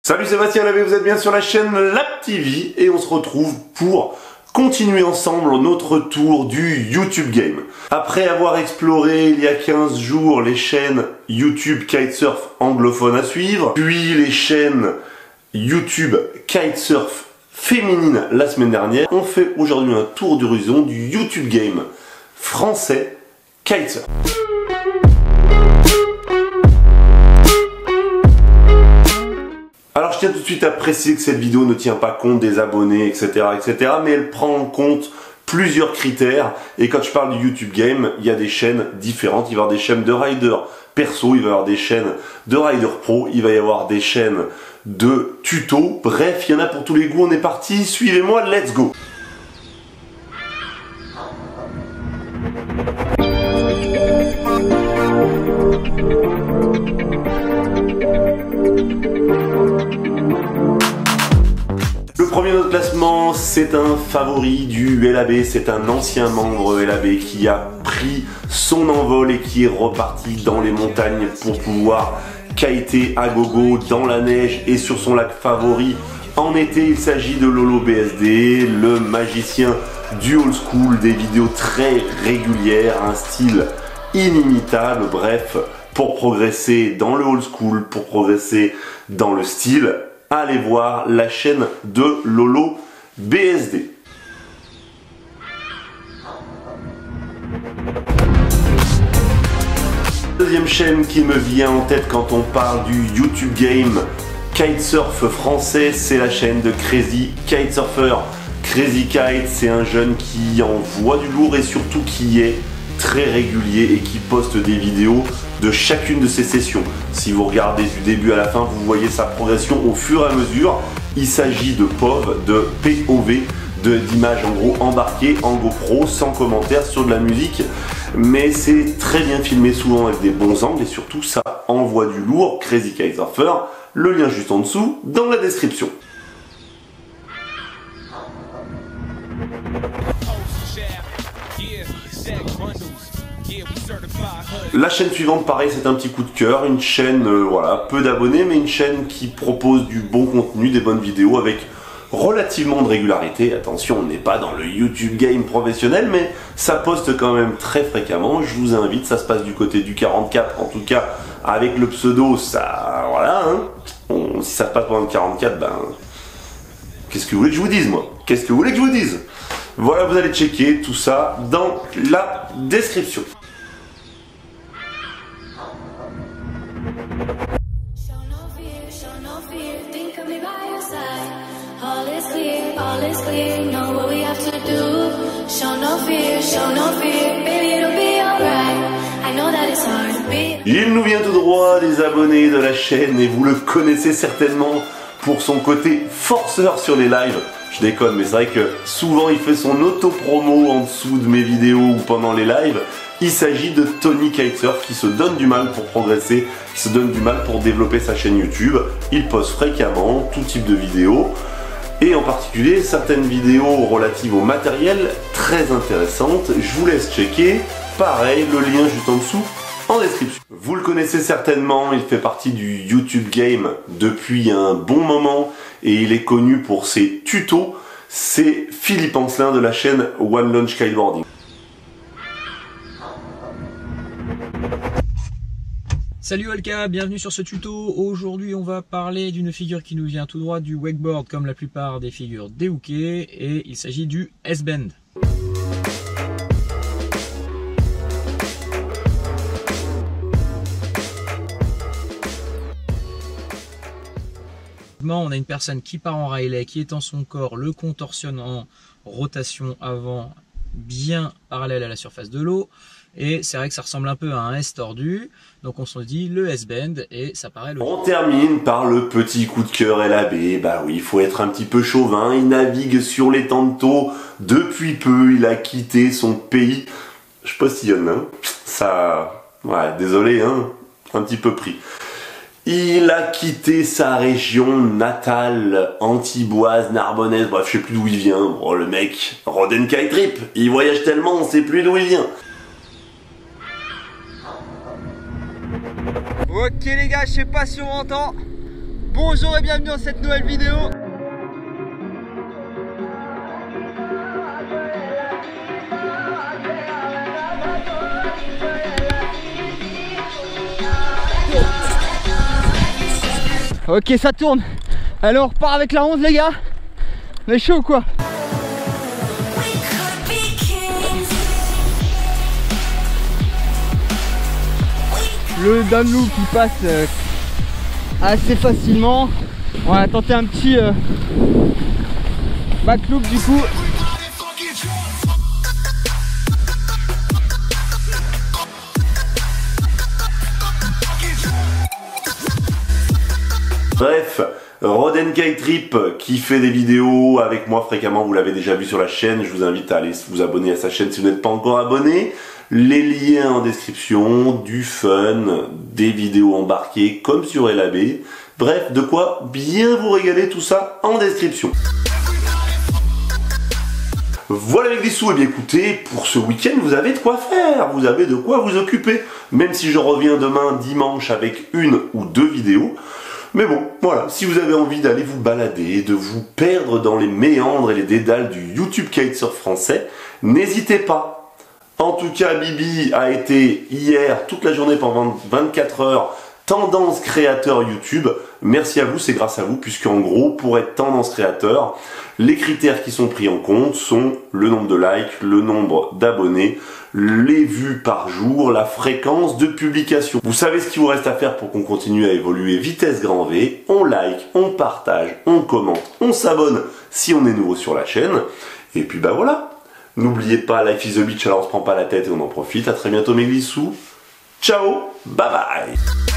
Salut, Sébastien Labbé, vous êtes bien sur la chaîne LabTV et on se retrouve pour continuer ensemble notre tour du YouTube Game. Après avoir exploré il y a 15 jours les chaînes YouTube Kitesurf anglophone à suivre, puis les chaînes YouTube Kitesurf féminine la semaine dernière, on fait aujourd'hui un tour d'horizon du YouTube Game français Kitesurf. Alors je tiens tout de suite à préciser que cette vidéo ne tient pas compte des abonnés, etc., mais elle prend en compte plusieurs critères. Et quand je parle du YouTube Game, il y a des chaînes différentes. Il va y avoir des chaînes de riders perso, il va y avoir des chaînes de riders pro, il va y avoir des chaînes de tutos. Bref, il y en a pour tous les goûts. On est parti, suivez-moi, let's go. Le premier de notre classement, c'est un favori du LAB, c'est un ancien membre LAB qui a pris son envol et qui est reparti dans les montagnes pour pouvoir kiter à gogo dans la neige et sur son lac favori en été. Il s'agit de Lolo BSD, le magicien du old school, des vidéos très régulières, un style inimitable. Bref, pour progresser dans le old school, pour progresser dans le style, allez voir la chaîne de Lolo BSD. Deuxième chaîne qui me vient en tête quand on parle du YouTube Game Kitesurf français, c'est la chaîne de Crazy Kitesurfer. Crazy Kite, c'est un jeune qui envoie du lourd et surtout qui est très régulier et qui poste des vidéos de chacune de ses sessions. Si vous regardez du début à la fin, vous voyez sa progression au fur et à mesure. Il s'agit de POV, d'images en gros embarquées en GoPro, sans commentaire, sur de la musique. Mais c'est très bien filmé, souvent avec des bons angles et surtout ça envoie du lourd. Crazy Kitesurfer, le lien juste en dessous dans la description. La chaîne suivante, pareil, c'est un petit coup de cœur, une chaîne, voilà, peu d'abonnés, mais une chaîne qui propose du bon contenu, des bonnes vidéos avec relativement de régularité. Attention, on n'est pas dans le YouTube Game professionnel, mais ça poste quand même très fréquemment. Je vous invite, ça se passe du côté du 44, en tout cas, avec le pseudo, ça, voilà, hein. Bon, si ça se passe pendant le 44, ben, qu'est-ce que vous voulez que je vous dise, moi? Qu'est-ce que vous voulez que je vous dise? Voilà, vous allez checker tout ça dans la description. Il nous vient tout droit des abonnés de la chaîne et vous le connaissez certainement pour son côté forceur sur les lives. Je déconne, mais c'est vrai que souvent il fait son auto-promo en dessous de mes vidéos ou pendant les lives. Il s'agit de Tony Kitesurf qui se donne du mal pour progresser, qui se donne du mal pour développer sa chaîne YouTube. Il poste fréquemment tout type de vidéos et en particulier certaines vidéos relatives au matériel très intéressantes. Je vous laisse checker, pareil, le lien juste en dessous en description. Vous le connaissez certainement, il fait partie du YouTube Game depuis un bon moment et il est connu pour ses tutos. C'est Philippe Ancelin de la chaîne One Launch Kiteboarding. Salut Olka, bienvenue sur ce tuto. Aujourd'hui on va parler d'une figure qui nous vient tout droit du wakeboard comme la plupart des figures des hookés et il s'agit du S-bend. On a une personne qui part en Riley, qui étend son corps, le contorsionne en rotation avant bien parallèle à la surface de l'eau. Et c'est vrai que ça ressemble un peu à un S tordu. Donc on se dit le S-bend et ça paraît logique. On termine par le petit coup de cœur LAB. Bah oui, il faut être un petit peu chauvin. Il navigue sur les Tantos depuis peu. Il a quitté son pays. Je postillonne, hein. Ça... Ouais, désolé, hein. Un petit peu pris. Il a quitté sa région natale, Antiboise, Narbonnaise, bref, je sais plus d'où il vient. Oh, le mec, Roden Kite Trip, il voyage tellement, on sait plus d'où il vient. Ok les gars, je sais pas si on m'entend. Bonjour et bienvenue dans cette nouvelle vidéo. Ok, ça tourne. Allez, on repart avec la 11 les gars. On est chaud ou quoi? Le dame loup qui passe assez facilement. On va tenter un petit back loop du coup. Bref, Rodenkite Trip qui fait des vidéos avec moi fréquemment, vous l'avez déjà vu sur la chaîne, je vous invite à aller vous abonner à sa chaîne si vous n'êtes pas encore abonné. Les liens en description, du fun, des vidéos embarquées comme sur LAB. Bref, de quoi bien vous régaler, tout ça en description. Voilà les glissous, et bien écoutez, pour ce week-end vous avez de quoi faire, vous avez de quoi vous occuper. Même si je reviens demain dimanche avec une ou deux vidéos. Mais bon, voilà, si vous avez envie d'aller vous balader, de vous perdre dans les méandres et les dédales du YouTube kitesurf français, n'hésitez pas. En tout cas, Bibi a été hier, toute la journée pendant 24 heures, tendance créateur YouTube. Merci à vous, c'est grâce à vous, puisqu'en gros, pour être tendance créateur, les critères qui sont pris en compte sont le nombre de likes, le nombre d'abonnés, les vues par jour, la fréquence de publication. Vous savez ce qu'il vous reste à faire pour qu'on continue à évoluer vitesse grand V. On like, on partage, on commente, on s'abonne si on est nouveau sur la chaîne. Et puis bah voilà. N'oubliez pas, life is a beach, alors on se prend pas la tête et on en profite. À très bientôt mes glissous. Ciao, bye bye.